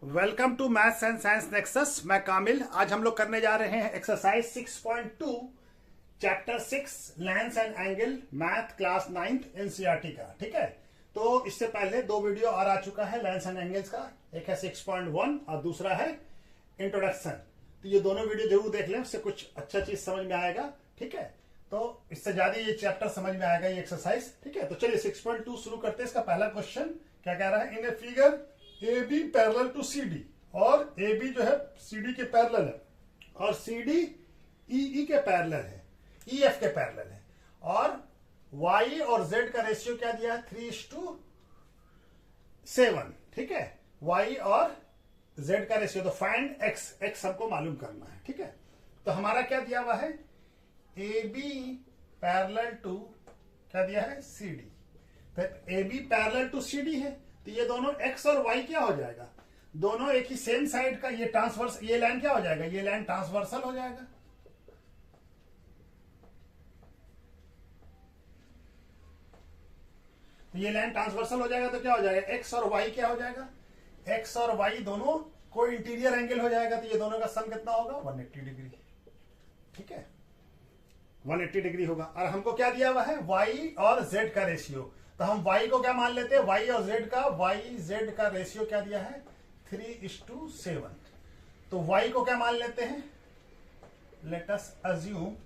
Welcome to maths and science nexus. मैं कामिल। आज हम लोग करने जा रहे हैं exercise 6.2 chapter 6 lines and angle math class 9th NCERT का। ठीक है, तो इससे पहले दो वीडियो और आ चुका है लेंस एंड एंगल्स का। एक है 6.1 और दूसरा है इंट्रोडक्शन। तो ये दोनों वीडियो जरूर देख लें, उससे कुछ अच्छा चीज समझ में आएगा। ठीक है, तो इससे ज्यादा ये चैप्टर समझ में आएगा, ये एक्सरसाइज। ठीक है, तो चलिए 6.2 शुरू करते हैं। इसका पहला क्वेश्चन क्या कह रहा है? In a figure A B parallel to C D, और ए बी जो है सी डी के पैरेलल है और सी डी ई के पैरेलल है, ई एफ के पैरेलल है, और वाई और जेड का रेशियो क्या दिया है? 3:7। ठीक है, वाई और जेड का रेशियो। तो फाइंड एक्स, एक्स हमको मालूम करना है। ठीक है, तो हमारा क्या दिया हुआ है? ए बी पैरेलल टू क्या दिया है? C D. तो A B parallel to C D है, तो ये दोनों x और y क्या हो जाएगा? दोनों एक ही सेम साइड का। ये ट्रांसवर्स, ये लाइन क्या हो जाएगा? ये लाइन ट्रांसवर्सल हो जाएगा। तो ये लाइन ट्रांसवर्सल हो जाएगा, तो क्या हो जाएगा? x और y क्या हो जाएगा? x और y दोनों को इंटीरियर एंगल हो जाएगा। तो ये दोनों का सम कितना होगा? 180 डिग्री। ठीक है, 180 डिग्री होगा। और हमको क्या दिया हुआ है? y और z का रेशियो। तो हम y को क्या मान लेते हैं? y और z का, y z का रेशियो क्या दिया है? 3:7। तो y को क्या मान लेते हैं? Let us assume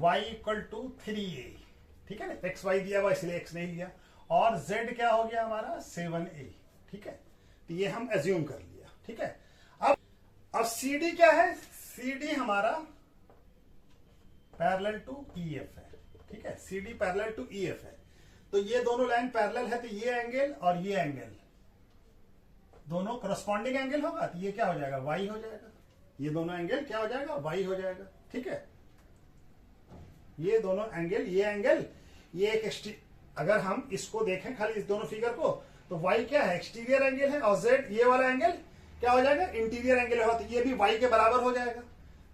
y equal to 3a। ठीक है ना, एक्स वाई दिया हुआ इसलिए x नहीं लिया। और z क्या हो गया हमारा? 7a। ठीक है, तो ये हम अज्यूम कर लिया। ठीक है, अब cd क्या है? cd हमारा पैरेलल टू ईएफ है। ठीक है, cd पैरेलल टू ईएफ है। तो ये दोनों लाइन पैरेलल है, तो ये एंगल और ये एंगल दोनों करस्पॉन्डिंग एंगल होगा। तो ये क्या हो जाएगा? y हो जाएगा। ये दोनों एंगल क्या हो जाएगा? y हो जाएगा। ठीक है, ये दोनों एंगल, ये एंगल, ये एक अगर हम इसको देखें खाली इस दोनों फिगर को, तो y क्या है? एक्सटीरियर एंगल है, और z ये वाला एंगल क्या हो जाएगा? इंटीरियर एंगल होगा। तो ये भी y के बराबर हो जाएगा।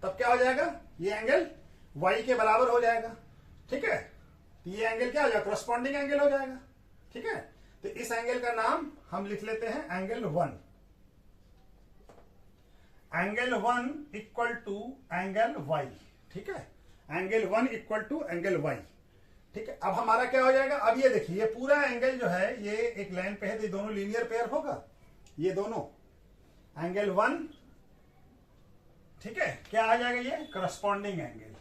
तब क्या हो जाएगा? ये एंगल y के बराबर हो जाएगा। ठीक है, तो ये एंगल क्या हो जाएगा? करस्पॉन्डिंग एंगल हो जाएगा। ठीक है, तो इस एंगल का नाम हम लिख लेते हैं angle 1। Angle 1 equal to angle y। ठीक है, angle 1 equal to angle y। ठीक है, अब हमारा क्या हो जाएगा? अब ये देखिए, ये पूरा एंगल जो है ये एक लाइन पे है, तो ये दोनों लीनियर पेयर होगा। ये दोनों एंगल 1, ठीक है, क्या आ जाएगा? ये करस्पॉन्डिंग एंगल।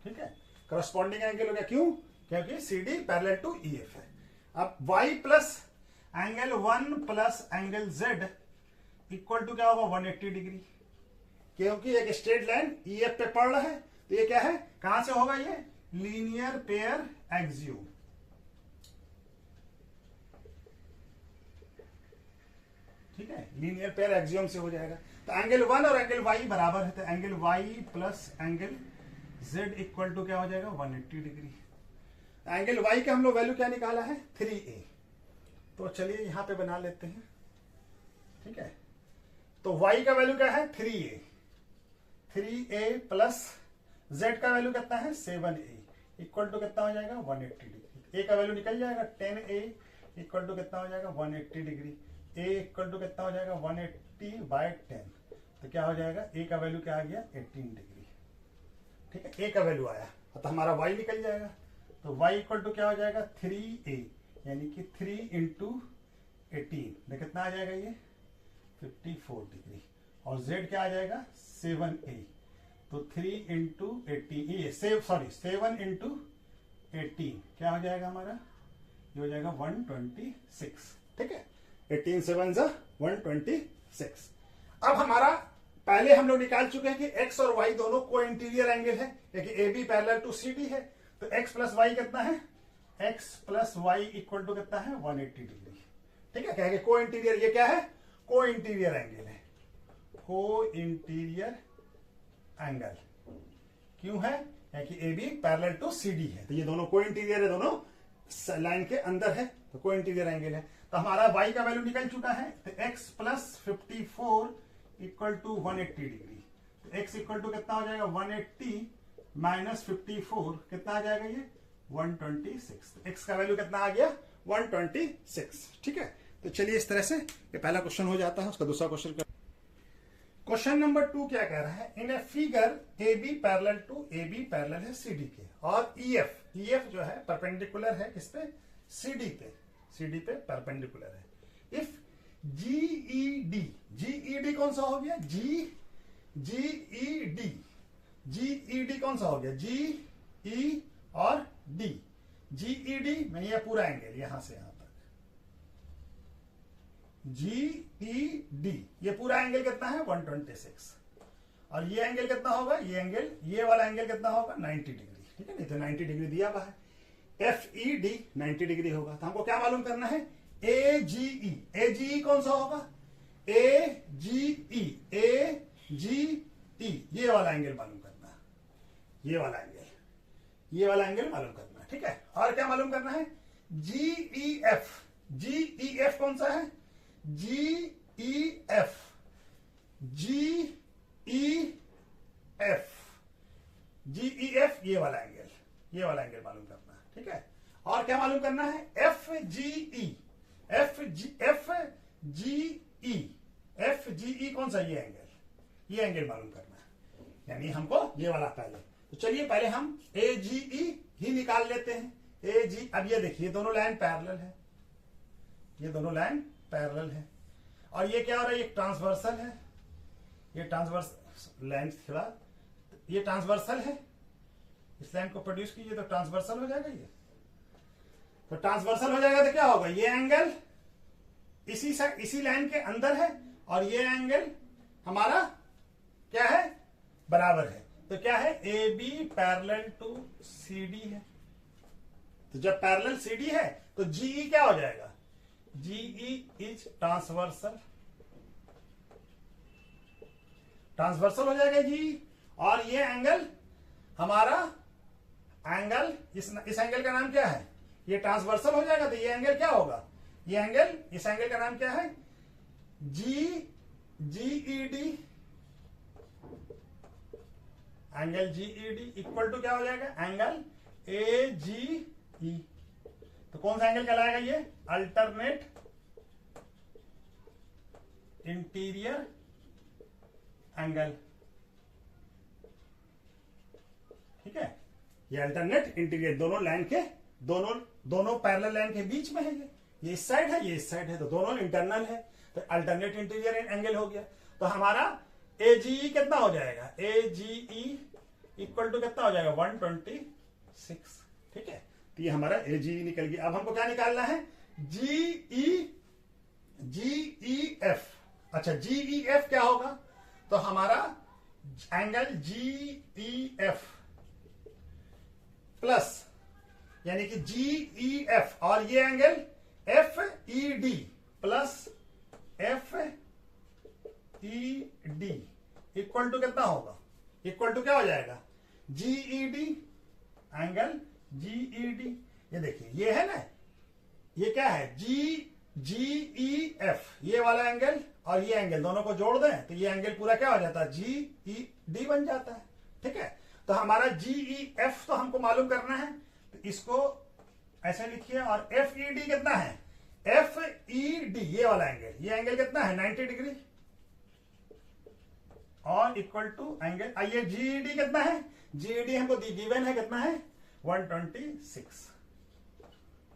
ठीक है, करस्पॉन्डिंग एंगल हो गया। क्यों? क्योंकि C D parallel to E F है। अब y plus angle 1 plus angle z equal to क्या होगा? 180 डिग्री। क्योंकि एक स्ट्रेट लाइन ई एफ पे पड़ रहा है, तो ये क्या है? कहां से होगा? ये लीनियर पेयर एक्सियोम। ठीक है, लीनियर पेयर एक्सियोम से हो जाएगा। तो एंगल 1 और एंगल y बराबर है, तो angle y plus angle z equal to क्या हो जाएगा? 180 डिग्री। एंगल y का हम लोग वैल्यू क्या निकाला है? 3a। तो चलिए यहां पे बना लेते हैं। ठीक है, तो y का वैल्यू क्या है? 3a। 3a प्लस z का वैल्यू कितना है? 7a इक्वल टू कितना हो जाएगा? 180 डिग्री। a का वैल्यू निकल जाएगा, 10a इक्वल टू कितना हो जाएगा? 180 डिग्री। a इक्वल टू कितना हो जाएगा? 180/10। तो क्या हो जाएगा? a का वैल्यू क्या आ गया? 18 डिग्री। ठीक है, a का वैल्यू आया, तो हमारा y निकल जाएगा। तो y इक्वल टू क्या हो जाएगा? 3a, यानी कि 3 इंटू 18 कितना आ जाएगा? ये 54 डिग्री। और z क्या आ जाएगा? 7a। तो 3 इंटू 18, ये 7 इंटू 18 क्या हो जाएगा हमारा? ये हो जाएगा 126। ठीक है, 18 7 126। अब हमारा पहले हम लोग निकाल चुके हैं कि x और y दोनों को इंटीरियर एंगल है, क्योंकि A B parallel to C D है। तो x प्लस वाई कितना है? x plus y equal to कितना है? 180 डिग्री। ठीक है, कहेंगे को इंटीरियर। ये क्या है? को इंटीरियर एंगल है। को इंटीरियर एंगल क्यों है? क्योंकि A B parallel to C D है, तो ये दोनों को इंटीरियर है, दोनों लाइन के अंदर है, तो को इंटीरियर एंगल है। तो हमारा y का वैल्यू निकल चुका है। तो x plus 54 equal to 180 degree. तो x इक्वल टू कितना हो जाएगा? 180 -54 कितना आ जाएगा? ये 126। एक्स का वैल्यू कितना आ गया 126। ठीक है, तो चलिए इस तरह से ये पहला क्वेश्चन हो जाता है। उसका दूसरा क्वेश्चन क्वेश्चन नंबर 2 क्या कह रहा है, in a figure A B parallel to A B parallel है सी डी के, और ई एफ जो है परपेंडिकुलर है किस पे, सी डी पे परपेंडिकुलर है। इफ जी ई डी कौन सा हो गया, जी ई डी कौन सा हो गया, जी ई और डी, जी ई डी में ये पूरा एंगल यहां से यहां तक, जी ई डी ये पूरा एंगल कितना है 126, और ये एंगल कितना होगा, ये वाला एंगल कितना होगा 90 डिग्री। ठीक है, नहीं तो 90 डिग्री दिया हुआ है। एफ ई डी 90 डिग्री होगा। तो हमको क्या मालूम करना है, ए जी ई कौन सा होगा, ए जी ई ये वाला एंगल मालूम करना है, ये वाला एंगल मालूम करना है। ठीक है, और क्या मालूम करना है, जी ई एफ कौन सा है, जी ई एफ ये वाला एंगल मालूम करना है। ठीक है, और क्या मालूम करना है, एफ जी ई कौन सा, ये एंगल मालूम करना है, यानी हमको ये वाला पहले। तो चलिए पहले हम ए जी ई ही निकाल लेते हैं। ए जी, अब ये देखिए दोनों लाइन पैरेलल है, और ये क्या हो रहा है, ये ट्रांसवर्सल है, ये ट्रांसवर्स लाइन थोड़ा, ये ट्रांसवर्सल है, इस लाइन को प्रोड्यूस कीजिए तो ट्रांसवर्सल हो जाएगा। ये तो ट्रांसवर्सल हो जाएगा तो क्या होगा, ये एंगल इसी लाइन के अंदर है, और ये एंगल हमारा क्या है, बराबर है। तो क्या है, A B parallel to C D है। तो जब पैरेलल सी डी है तो जीई क्या हो जाएगा, जीई इज ट्रांसवर्सल हो जाएगा जी। और ये एंगल हमारा इस एंगल का नाम क्या है, ये ट्रांसवर्सल हो जाएगा, तो ये एंगल क्या होगा, इस एंगल का नाम क्या है, GED, angle GED equal to क्या हो जाएगा, एंगल एजीई। तो कौन सा एंगल कहलाएगा, ये अल्टरनेट इंटीरियर एंगल। ठीक है, ये अल्टरनेट इंटीरियर दोनों पैरेलल लाइन के बीच में है, ये इस साइड है, ये इस साइड है, तो दोनों इंटरनल है, तो अल्टरनेट इंटीरियर एंगल हो गया। तो हमारा एजीई कितना हो जाएगा, एजीई इक्वल टू कितना हो जाएगा 126। ठीक है, तो ये हमारा एजीई निकल गया। अब हमको क्या निकालना है, जीई एफ। अच्छा, जीई एफ क्या होगा, तो हमारा एंगल जीई एफ प्लस, यानी कि जीई एफ और ये angle F E D plus F E D equal to कितना होगा, इक्वल टू क्या हो जाएगा, जीईडी, एंगल जीईडी। ये देखिए ये है ना, ये क्या है, जीई एफ ये वाला एंगल और ये एंगल दोनों को जोड़ दें तो ये एंगल पूरा क्या हो जाता है, जीईडी बन जाता है। ठीक है, तो हमारा जीई एफ तो हमको मालूम करना है, तो इसको ऐसे लिखिए, और एफ ई डी कितना है, एफ ई डी ये वाला एंगल, ये एंगल कितना है 90 डिग्री, और इक्वल टू एंगल, आइए जीईडी कितना है, जीईडी हमको गिवन है कितना है 126।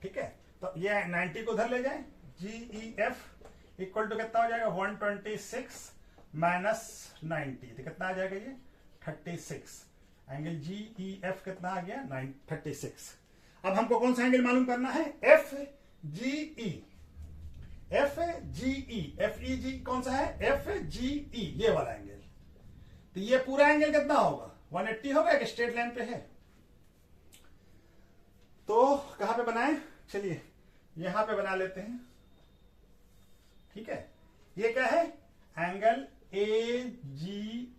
ठीक है, तो ये 90 को उधर ले जाए, जीई एफ इक्वल टू कितना हो जाएगा 126 माइनस 90, तो कितना आ जाएगा ये 36। एंगल जीई एफ कितना आ गया 36। अब हमको कौन सा एंगल मालूम करना है, एफ जीई, एफ ई जी कौन सा है, एफ जीई ये वाला एंगल। तो ये पूरा एंगल कितना होगा 180 होगा, एक स्ट्रेट लाइन पे है। तो कहां पे बनाए, चलिए यहां पे बना लेते हैं। ठीक है, ये क्या है, angle AGE,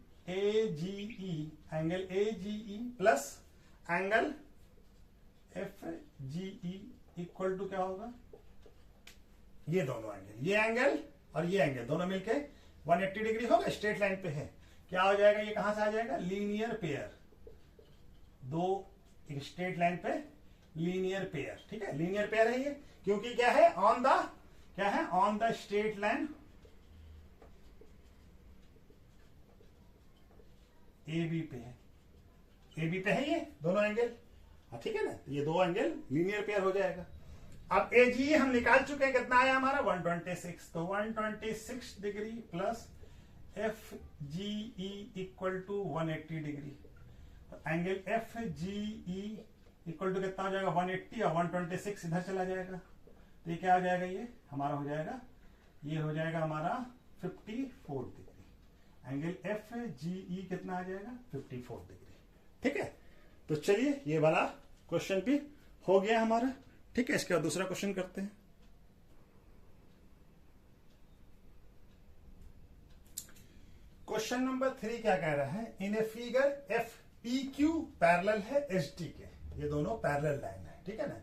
angle AGE plus angle F GE equal to क्या होगा, ये दोनों एंगल, ये एंगल और ये एंगल दोनों मिलके 180 डिग्री होगा, स्ट्रेट लाइन पे है। क्या हो जाएगा, ये कहां से आ जाएगा, लीनियर पेयर, दो एक स्ट्रेट लाइन पे लीनियर पेयर, ठीक है, लीनियर पेयर है ये, क्योंकि क्या है, on the straight line A B पे है, ए बी पे है ये दोनों एंगल, ठीक है ना, ये दो एंगल लीनियर पेयर हो जाएगा। अब ए जी हम निकाल चुके हैं, कितना आया हमारा 126, तो 126 degree plus F G E equal to 180 degree, तो angle F G E equal to कितना हो जाएगा 180 और 126 इधर चला जाएगा, तो ये क्या हो जाएगा, ये हमारा हो जाएगा, ये हो जाएगा हमारा 54 डिग्री, एंगल एफ जी ई कितना आ जाएगा 54 डिग्री, ठीक है। तो चलिए ये वाला क्वेश्चन भी हो गया हमारा, ठीक है। इसके बाद दूसरा क्वेश्चन करते हैं। क्वेश्चन नंबर 3 क्या कह रहा है, in a figure F P Q parallel है एच डी के, ये दोनों पैरेलल लाइन है, ठीक है ना,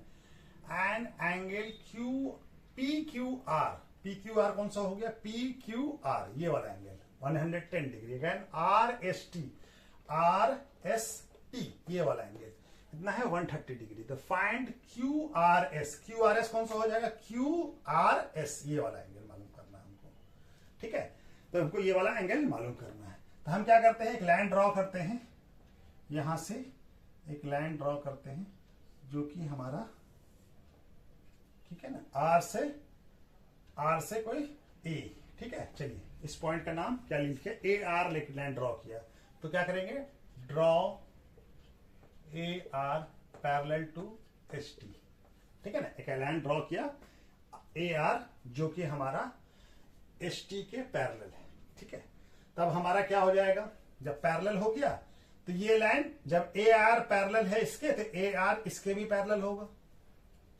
and angle Q P Q R कौन सा हो गया, पी क्यू आर ये वाला angle 110 degree, again R S T ये वाला एंगल इतना है 130 डिग्री, तो फाइंड क्यू आर एस कौन सा हो जाएगा, क्यू आर एस ये वाला एंगल मालूम करना है हमको, ठीक है। तो हमको ये वाला एंगल मालूम करना है, तो हम क्या करते हैं, एक लाइन ड्रॉ करते हैं, यहां से एक लाइन ड्रॉ करते हैं जो कि हमारा, ठीक है ना, आर से कोई ए, ठीक है। चलिए इस पॉइंट का नाम क्या लिखे, ए आर लाइन ड्रॉ किया, तो क्या करेंगे, draw A R parallel to H T, ठीक है ना, एक लाइन ड्रॉ किया ए आर जो कि हमारा एच टी के पैरेलल है, ठीक है। तब हमारा क्या हो जाएगा, जब पैरेलल हो गया तो ये लाइन, जब ए आर पैरेलल है इसके, तो ए आर इसके भी पैरेलल होगा,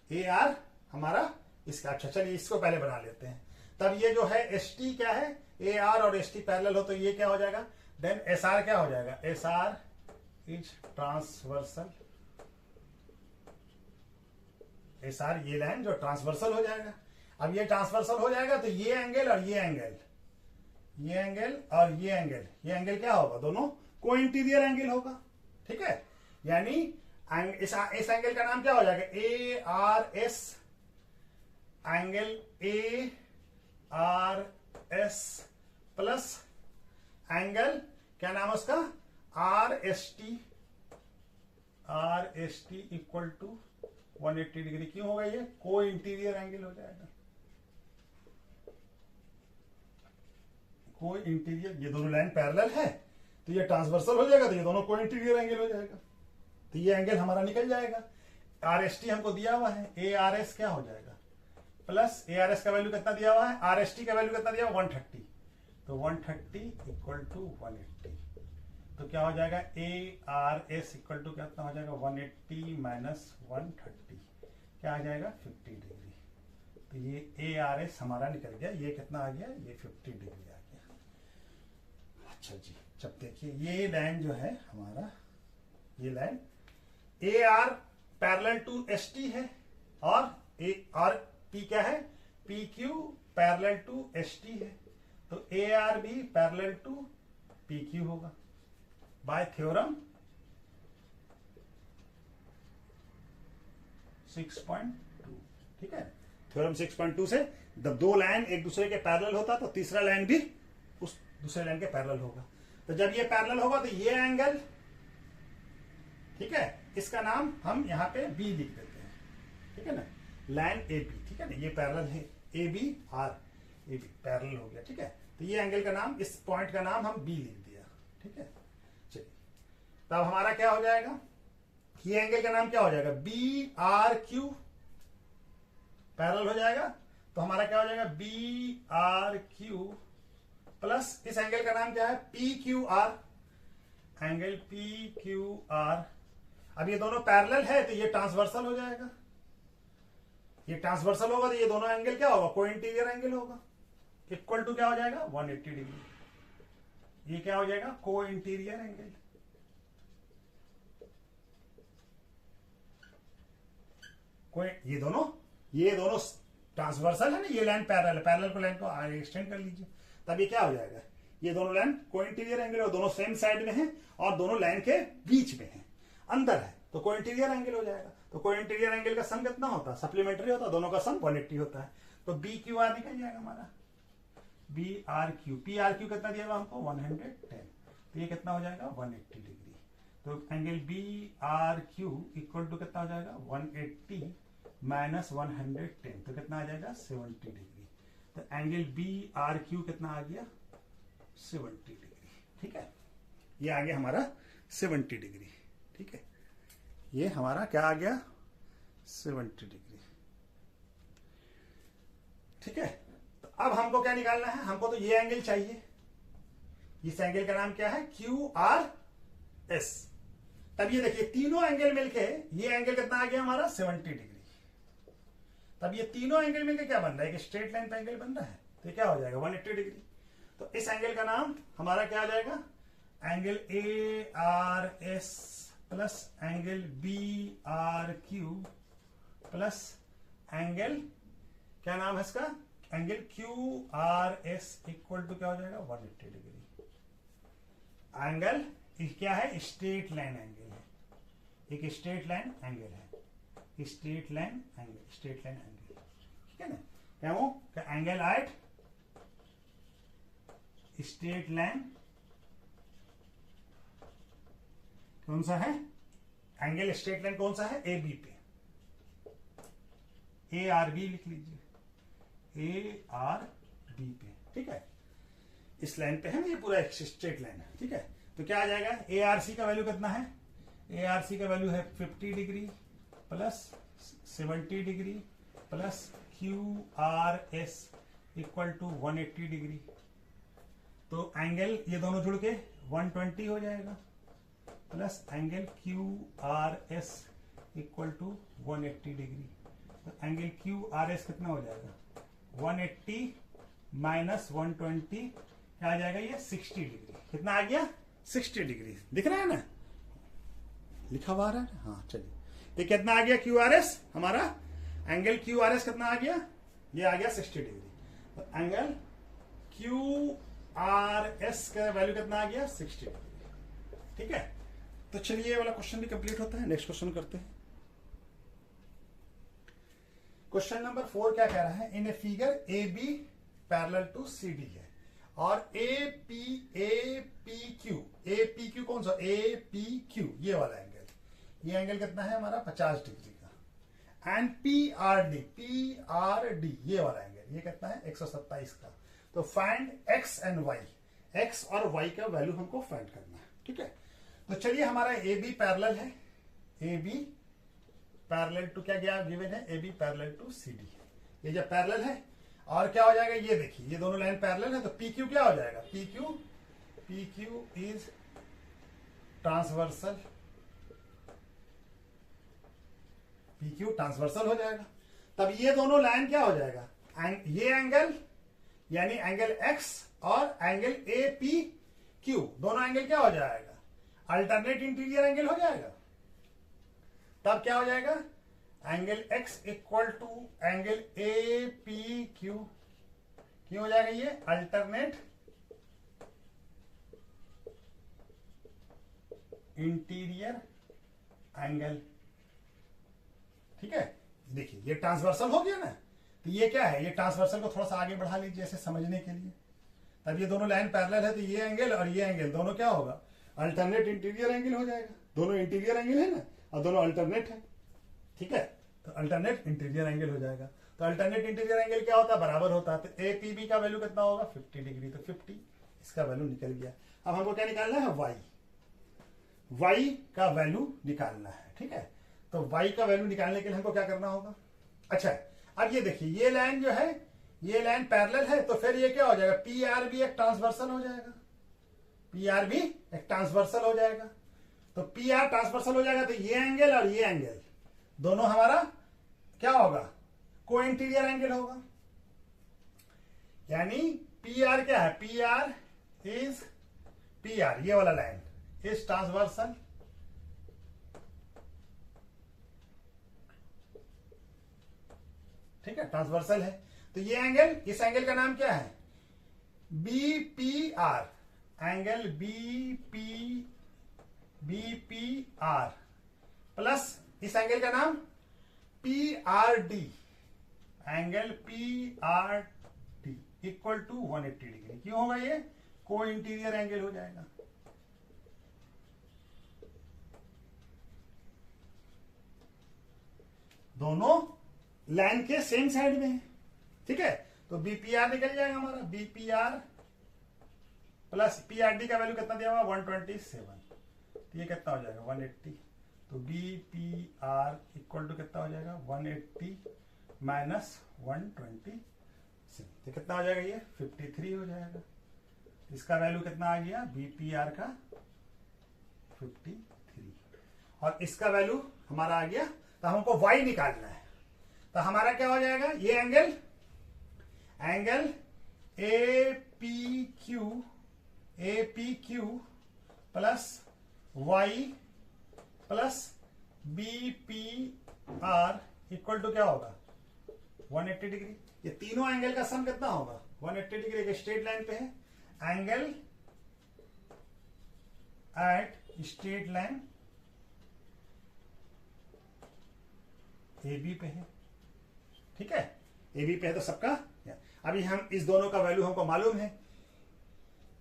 ए आर हमारा इसका, अच्छा चलिए इसको पहले बना लेते हैं। तब ये जो है एस टी क्या है, ए आर और एस टी पैरेलल हो, तो ये क्या हो जाएगा, देन एस आर क्या हो जाएगा, S R is transversal, S R ये लाइन जो ट्रांसवर्सल हो जाएगा। अब ये ट्रांसवर्सल हो जाएगा तो ये एंगल और ये एंगल और ये एंगल क्या होगा, दोनों को इंटीरियर एंगल होगा, ठीक है। यानी इस एंगल का नाम क्या हो जाएगा, A R S, angle A R S plus angle क्या नाम है उसका, R S T equal to 180 degree, क्यों होगा, ये को इंटीरियर एंगल हो जाएगा, को इंटीरियर, ये दोनों लाइन पैरेलल है तो ये ट्रांसवर्सल हो जाएगा, तो ये दोनों को इंटीरियर एंगल हो जाएगा, तो ये एंगल हमारा निकल जाएगा। आर एस टी हमको दिया हुआ है, ए आर एस क्या हो जाएगा, प्लस ए आर एस का वैल्यू कितना दिया हुआ है, आर एस टी का वैल्यू कितना दिया हुआ 130, तो 130 इक्वल टू 180, तो क्या हो जाएगा, A R S equal to कितना हो जाएगा 180 माइनस 130, क्या आ जाएगा 50 डिग्री, तो ये ए आर एस हमारा निकल गया, ये कितना आ गया, ये 50 डिग्री आ गया। अच्छा जी, जब देखिए ये लाइन जो है हमारा, ये line A R parallel to S T है, और ए आर पी क्या है, P Q parallel to S T है, तो ए आर भी पैरेलल टू पी क्यू होगा बाय थ्योरम 6.2, ठीक है। थ्योरम 6.2 से जब दो लाइन एक दूसरे के पैरेलल होता तो तीसरा लाइन भी उस दूसरे लाइन के पैरेलल होगा, तो जब ये पैरेलल होगा तो ये एंगल, ठीक है, इसका नाम हम यहां पे बी लिख देते हैं, ठीक है ना, लाइन ए बी, ठीक है ना, ये पैरेलल है, A B R, A B parallel हो गया, ठीक है। तो ये एंगल का नाम, इस पॉइंट का नाम हम बी लिख दिया, ठीक है। चलिए तब हमारा क्या हो जाएगा, ये एंगल का नाम क्या हो जाएगा, बी आर क्यू पैरेलल हो जाएगा, तो हमारा क्या हो जाएगा, बी आर क्यू प्लस इस एंगल का नाम क्या है, P Q are, angle P Q are. अब ये दोनों पैरेलल है तो ये ट्रांसवर्सल हो जाएगा, ये ट्रांसवर्सल होगा तो ये दोनों एंगल क्या होगा, को इंटीरियर एंगल होगा, इक्वल टू क्या हो जाएगा 180 डिग्री, ये क्या हो जाएगा, को इंटीरियर एंगल। ये दोनों ट्रांसवर्सल है ना, ये लाइन पैरेलल है, पैरेलल को लाइन को एक्सटेंड कर लीजिए, तब ये क्या हो जाएगा, ये दोनों लाइन को इंटीरियर एंगल और दोनों सेम साइड में है और दोनों लाइन के बीच में है, अंदर है, तो को इंटीरियर एंगल हो जाएगा। तो कोई इंटीरियर एंगल का सम कितना होता है, सप्लीमेंट्री होता है, दोनों का सम 180 होता है। तो बी क्यू आर निकल जाएगा हमारा, B R Q, P R Q कितना दिया हुआ हमको 110, तो ये कितना हो जाएगा 180 डिग्री। तो angle B R Q equal to कितना हो जाएगा 180 माइनस 110, तो कितना आ जाएगा 70 डिग्री। तो एंगल बी आर क्यू कितना आ गया 70 डिग्री। ठीक है, ये आ गया हमारा 70 डिग्री। ठीक है, ये हमारा क्या आ गया 70 डिग्री। ठीक है, तो अब हमको क्या निकालना है, हमको तो ये एंगल चाहिए, इस एंगल का नाम क्या है क्यू आर एस। तब ये देखिए तीनों एंगल मिलके ये एंगल कितना आ गया हमारा 70 डिग्री। तब ये तीनों एंगल मिलके क्या बन रहा है, एक स्ट्रेट लाइन पे एंगल बन रहा है, तो ये क्या हो जाएगा 180 डिग्री। तो इस एंगल का नाम हमारा क्या आ जाएगा, angle A R S plus angle B R Q plus angle क्या नाम है इसका, angle Q R S equal to क्या हो जाएगा 180 डिग्री। एंगल क्या है, स्ट्रेट लाइन एंगल है, एक स्ट्रेट लाइन एंगल है, straight line angle, straight line angle. ठीक है ना, क्या वो एंगल एट स्ट्रेट लाइन कौन सा है, एंगल स्ट्रेट लाइन कौन सा है, ए बी पे, ए आर बी लिख लीजिए, ए आर बी पे। ठीक है, इस लाइन पे है ना, ये पूरा एक स्ट्रेट लाइन है। ठीक है, तो क्या आ जाएगा, ए आर सी का वैल्यू कितना है, ए आर सी का वैल्यू है 50 degree plus 70 degree plus Q R S equal to 180 degree. तो एंगल ये दोनों जुड़ के 120 हो जाएगा plus angle Q R S equal to 180 degree. तो एंगल क्यू आर एस कितना हो जाएगा 180 माइनस 120 क्या आ जाएगा, ये 60 डिग्री। कितना आ गया 60 डिग्री, दिख रहा है ना, लिखा हुआ आ रहा है। हाँ चलिए, तो कितना आ गया क्यू आर एस हमारा, एंगल क्यू आर एस कितना आ गया, ये आ गया 60 डिग्री। तो एंगल क्यू आर एस का वैल्यू कितना आ गया 60 डिग्री। ठीक है, तो चलिए ये वाला क्वेश्चन भी कंप्लीट होता है। नेक्स्ट क्वेश्चन करते हैं। क्वेश्चन नंबर 4 क्या कह रहा है, in a figure A B parallel to C D है और ए पी क्यू कौन सा, ए पी क्यू ये वाला एंगल, ये एंगल कितना है हमारा 50 डिग्री का। एंड पी आर डी ये वाला एंगल ये कितना है 127 का। तो find X and Y, X और वाई का वैल्यू हमको फाइंड करना है। ठीक है, तो चलिए हमारा ए बी पैरेलल है, ए बी पैरेलल टू क्या गया गिवन है, A B parallel to C D. ये जब पैरेलल है और क्या हो जाएगा, ये देखिए ये दोनों लाइन पैरेलल है, तो पी क्यू क्या हो जाएगा, P Q is transversal, P Q transversal हो जाएगा। तब ये दोनों लाइन क्या हो जाएगा, ये एंगल यानी एंगल एक्स और एंगल ए पी क्यू दोनों एंगल क्या हो जाएगा, अल्टरनेट इंटीरियर एंगल हो जाएगा। तब क्या हो जाएगा, angle X equal to angle A P Q क्यों हो जाएगा, ये अल्टरनेट इंटीरियर एंगल। ठीक है, देखिए ये ट्रांसवर्सल हो गया ना, तो ये क्या है, ये ट्रांसवर्सल को थोड़ा सा आगे बढ़ा लीजिए ऐसे समझने के लिए। तब ये दोनों लाइन पैरेलल है, तो ये एंगल और ये एंगल दोनों क्या होगा, अल्टरनेट इंटीरियर एंगल हो जाएगा। दोनों इंटीरियर एंगल है ना और दोनों अल्टरनेट है। ठीक है, तो अल्टरनेट इंटीरियर एंगल हो जाएगा। तो अल्टरनेट इंटीरियर एंगल क्या होता है, बराबर होता है। तो ए पी बी का वैल्यू कितना होगा 50 डिग्री, तो 50 इसका वैल्यू निकल गया। अब हमको क्या निकालना है, वाई का वैल्यू निकालना है। ठीक है, तो वाई का वैल्यू निकालने के लिए हमको क्या करना होगा, अच्छा अब ये देखिए ये लाइन जो है ये लाइन पैरेलल है, तो फिर ये क्या हो जाएगा, पी आर बी एक ट्रांसवर्सल हो जाएगा, पी आर बी एक ट्रांसवर्सल हो जाएगा। तो पी आर ट्रांसवर्सल हो जाएगा, तो ये एंगल और ये एंगल दोनों हमारा क्या होगा, को इंटीरियर एंगल होगा। यानी पी आर क्या है, P R is P R ये वाला लाइन इज ट्रांसवर्सल ठीक है, ट्रांसवर्सल है। तो ये एंगल, इस एंगल का नाम क्या है, B P R, angle B P R plus इस एंगल का नाम P R D, angle P R D equal to 180 degree. क्यों होगा ये? को इंटीरियर एंगल हो जाएगा। दोनों लाइन के सेम साइड में है, ठीक है। तो बीपीआर निकल जाएगा हमारा, बीपीआर प्लस पीआरडी का वैल्यू कितना दिया हुआ 127, तो ये कितना हो जाएगा 180। तो बीपीआर इक्वल टू कितना हो जाएगा 180 माइनस 127, तो कितना हो जाएगा ये 53 हो जाएगा। इसका वैल्यू कितना आ गया बीपीआर का 53, और इसका वैल्यू हमारा आ गया। तो हमको y निकालना है, तो हमारा क्या हो जाएगा ये angle APQ plus y plus BPR equal to क्या होगा 180 डिग्री। ये तीनों एंगल का सम कितना होगा 180 डिग्री। एक स्ट्रेट लाइन पे है, angle at straight line AB पे है, ठीक है। AB पे है तो सबका, अभी हम इस दोनों का वैल्यू हमको मालूम है।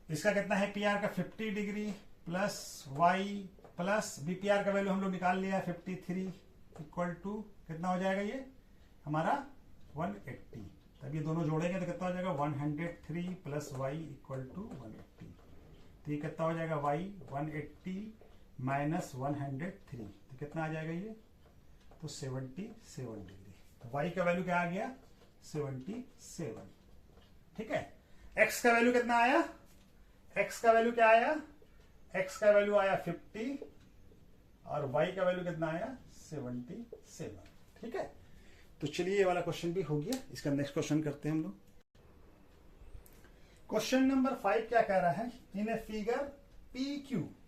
इसका कितना है PR का 50 degree plus y plus BPR का वैल्यू हम लोग निकाल लिया 53 इक्वल टू कितना हो जाएगा ये हमारा 180। तब ये दोनों जोड़ेंगे तो कितना हो जाएगा 103 प्लस y इक्वल टू 180। तो ये कितना हो जाएगा y 180 माइनस 103, तो कितना आ जाएगा ये तो 77 डिग्री। तो y का वैल्यू क्या आ गया 77, ठीक है। x का वैल्यू कितना आया, x का वैल्यू क्या आया, x का वैल्यू आया 50 और y का वैल्यू कितना आया 77, ठीक है। तो चलिए ये वाला क्वेश्चन भी हो गया। इसका नेक्स्ट क्वेश्चन करते हैं हम लोग। क्वेश्चन नंबर 5 क्या कह रहा है, in a figure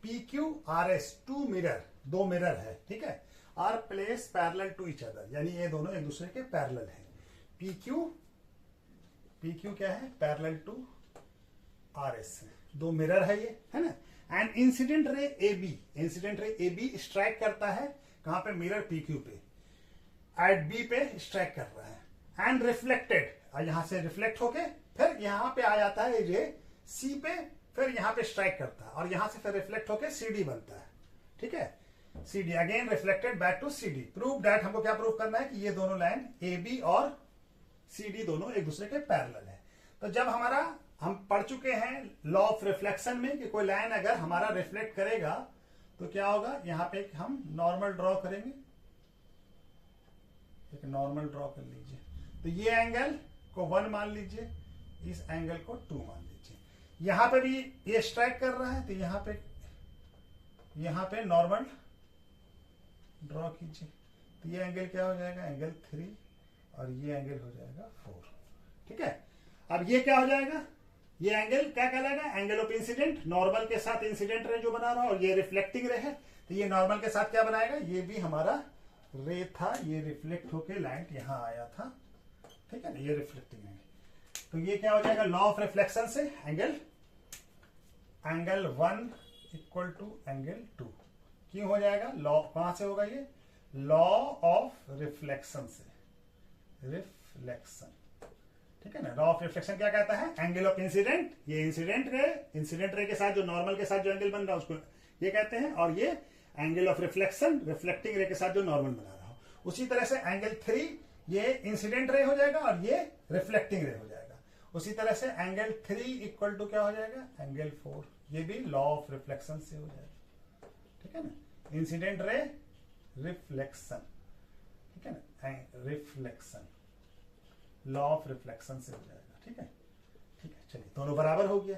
PQ RS to mirror, दो मिरर है, ठीक है, are placed parallel to each other, यानी ये दोनों एक दूसरे के पैरेलल हैं। PQ क्या है पैरेलल टू RS, दो मिरर है ये, है ना। And incident ray AB strike करता है कहां पे मिरर PQ पे, एट B पे स्ट्राइक कर रहा है। एंड रिफ्लेक्टेड, यहां से रिफ्लेक्ट होके फिर यहां पे आ जाता है रे C पे, फिर यहां पे स्ट्राइक करता है और यहां से फिर रिफ्लेक्ट होके CD बनता है, ठीक है। CD again reflected back to CD। Prove that, हमको क्या प्रूव करना है कि ये दोनों लाइन AB और CD दोनों एक दूसरे के पैरेलल है। तो जब हमारा हम पढ़ चुके हैं लॉ ऑफ रिफ्लेक्शन में कि कोई लाइन अगर हमारा रिफ्लेक्ट करेगा तो क्या होगा, यहां पे हम नॉर्मल ड्रॉ करेंगे, एक नॉर्मल ड्रॉ कर लीजिए। तो ये एंगल को 1 मान लीजिए, इस एंगल को 2 मान लीजिए। यहां पे भी ये स्ट्राइक कर रहा है तो यहां पे नॉर्मल ड्रॉ कीजिए। तो ये एंगल क्या हो जाएगा एंगल 3 और ये एंगल हो जाएगा 4, ठीक है। अब ये क्या हो जाएगा, ये एंगल क्या कहलाएगा एंगल ऑफ इंसिडेंट, नॉर्मल के साथ इंसिडेंट रे जो बना रहा है और ये रिफ्लेक्टिंग रे है, तो ये नॉर्मल के साथ क्या बनाएगा, ये भी हमारा रे था, ये रिफ्लेक्ट होके लाइट यहां आया था, ठीक है ना, ये रिफ्लेक्टिंग है। तो ये क्या हो जाएगा लॉ ऑफ रिफ्लेक्शन से एंगल 1 इक्वल टू एंगल 2 क्यों हो जाएगा, लॉ कहां से होगा ये लॉ ऑफ रिफ्लेक्शन से, रिफ्लेक्शन, ठीक है ना। लॉ ऑफ रिफ्लेक्शन क्या कहता है, एंगल ऑफ इंसिडेंट, ये इंसिडेंट रे के साथ जो नॉर्मल के साथ जो एंगल बन रहा है उसको ये कहते हैं, और ये एंगल ऑफ रिफ्लेक्शन रिफ्लेक्टिंग रे के साथ जो नॉर्मल बना रहा हो। उसी तरह से एंगल 3 ये इंसिडेंट रे हो जाएगा और ये रिफ्लेक्टिंग रे हो जाएगा। उसी तरह से एंगल 3 इक्वल टू क्या हो जाएगा एंगल 4, ये भी लॉ ऑफ रिफ्लेक्शन से हो जाएगा, ठीक है ना। इंसिडेंट रे रिफ्लेक्शन, ठीक है ना, रिफ्लेक्शन लॉ ऑफ रिफ्लेक्शन से हो जाएगा, ठीक है, ठीक है। चलिए दोनों बराबर हो गया।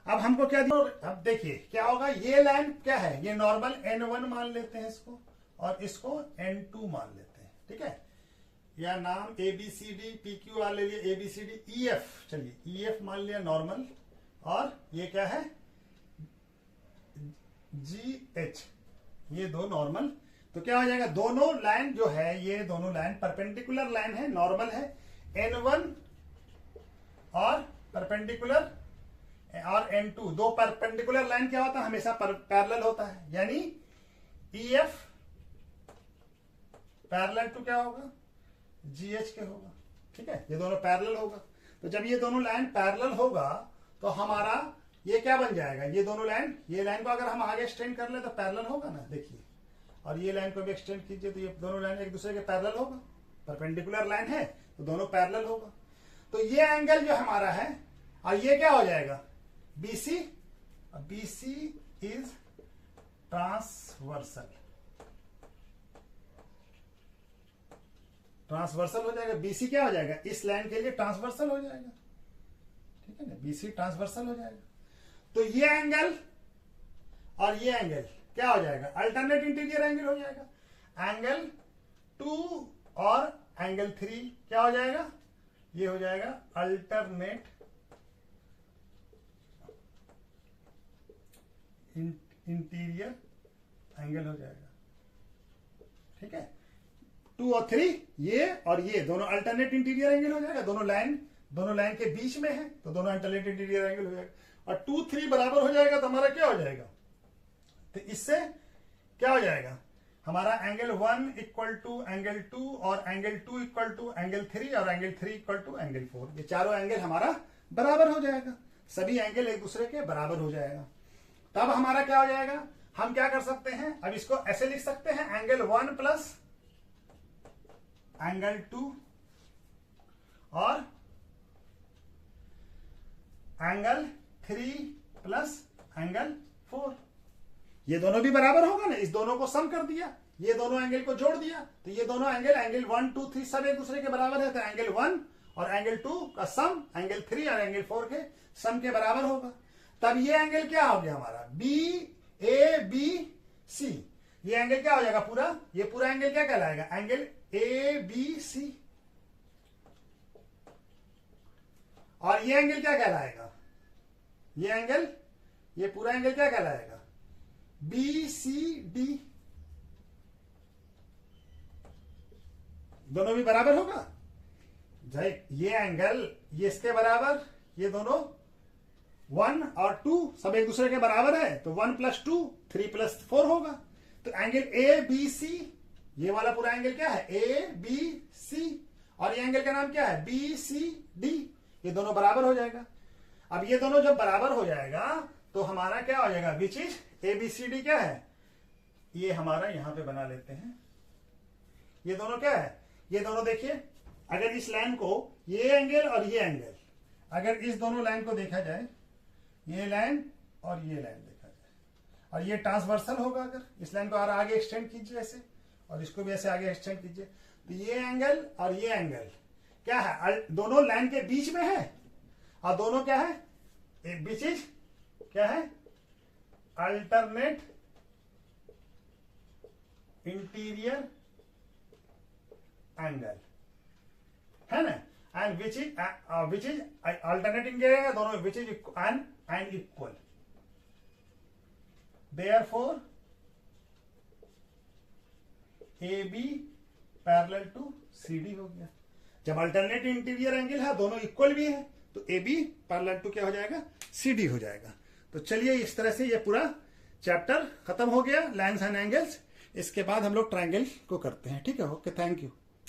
अब हमको क्या दिया, अब देखिए क्या होगा, ये लाइन क्या है, ये नॉर्मल N1 मान लेते हैं इसको और इसको N2 मान लेते हैं, ठीक है। या नाम ABCD PQ ले लिया, ABCD EF, चलिए EF मान लिया नॉर्मल, और ये क्या है GH, ये दो नॉर्मल। तो क्या हो जाएगा, दोनों लाइन जो है ये दोनों लाइन परपेंडिकुलर लाइन है, नॉर्मल है। N1 और परपेंडिकुलर और N2, दो परपेंडिकुलर लाइन क्या होता है हमेशा पैरेलल होता है, यानी EF पैरेलल टू क्या होगा, GH के होगा। ठीक है, ये दोनों पैरेलल होगा। तो जब ये दोनों लाइन पैरेलल होगा तो हमारा ये क्या बन जाएगा, ये दोनों लाइन, ये लाइन को अगर हम आगे एक्सटेंड कर ले तो पैरेलल होगा ना, देखिए। और ये लाइन को भी एक्सटेंड कीजिए तो ये दोनों लाइन एक दूसरे के पैरेलल होगा, परपेंडिकुलर लाइन है तो दोनों पैरेलल होगा। तो ये एंगल जो हमारा है, और ये क्या हो जाएगा, BC। BC is transversal, transversal हो जाएगा। BC क्या हो जाएगा, इस लाइन के लिए ट्रांसवर्सल हो जाएगा। ठीक है ना, BC ट्रांसवर्सल हो जाएगा। तो ये एंगल और ये एंगल क्या हो जाएगा, अल्टरनेट इंटीरियर एंगल हो जाएगा। एंगल 2 और एंगल 3 क्या हो जाएगा, ये हो जाएगा अल्टरनेट इंटीरियर एंगल हो जाएगा। ठीक है, 2 और 3 ये और ये दोनों अल्टरनेट इंटीरियर एंगल हो जाएगा। दोनों लाइन के बीच में है तो दोनों अल्टरनेट इंटीरियर एंगल हो जाएगा। और 2, 3 बराबर हो जाएगा तो हमारा क्या हो जाएगा, तो इससे क्या हो जाएगा, हमारा एंगल 1 इक्वल टू एंगल 2 और एंगल 2 इक्वल टू एंगल 3 और एंगल 3 इक्वल टू एंगल 4। ये चारों एंगल हमारा बराबर हो जाएगा, सभी एंगल एक दूसरे के बराबर हो जाएगा। तब हमारा क्या हो जाएगा, हम क्या कर सकते हैं, अब इसको ऐसे लिख सकते हैं, एंगल 1 प्लस एंगल 2 और एंगल 3 प्लस एंगल 4। ये दोनों भी बराबर होगा ना, इस दोनों को सम कर दिया, ये दोनों एंगल को जोड़ दिया तो ये दोनों एंगल 1, 2, 3 सब एक दूसरे के बराबर है। तो एंगल 1 और एंगल 2 का सम एंगल 3 और एंगल 4 के सम के बराबर होगा। तब ये एंगल क्या हो गया हमारा, BABC। ये एंगल क्या हो जाएगा पूरा, ये पूरा एंगल क्या कहलाएगा, एंगल ABC। और ये एंगल क्या कहलाएगा, ये एंगल, ये पूरा एंगल क्या कहलाएगा, BCD। दोनों भी बराबर होगा। ये एंगल ये इसके बराबर, ये दोनों 1 और 2 सब एक दूसरे के बराबर है तो 1 + 2 3 + 4 होगा। तो एंगल ABC, ये वाला पूरा एंगल क्या है, ABC। और ये एंगल का नाम क्या है, BCD। ये दोनों बराबर हो जाएगा। अब ये दोनों जब बराबर हो जाएगा तो हमारा क्या हो जाएगा, विच इज ABCD क्या है, ये हमारा यहां पे बना लेते हैं। ये दोनों क्या है, ये दोनों देखिए, अगर इस लाइन को, ये एंगल और ये एंगल, अगर इस दोनों लाइन को देखा जाए, ये लाइन और ये लाइन देखा जाए, और ये ट्रांसवर्सल होगा। अगर इस लाइन को और आगे एक्सटेंड कीजिए ऐसे, और इसको भी ऐसे आगे एक्सटेंड कीजिए, तो ये एंगल और ये एंगल क्या है, दोनों लाइन के बीच में है। और दोनों क्या है, बीच इज क्या है, अल्टरनेट इंटीरियर एंगल है ना। And which is alternate interior, दोनों which is and equal. Therefore AB parallel to CD हो गया। जब अल्टरनेट इंटीरियर एंगल है, दोनों इक्वल भी है, तो AB पैरेलल टू क्या हो जाएगा, CD हो जाएगा। तो चलिए इस तरह से ये पूरा चैप्टर खत्म हो गया, लाइन्स एंड एंगल्स। इसके बाद हम लोग ट्रायंगल को करते हैं। ठीक है, ओके, थैंक यू।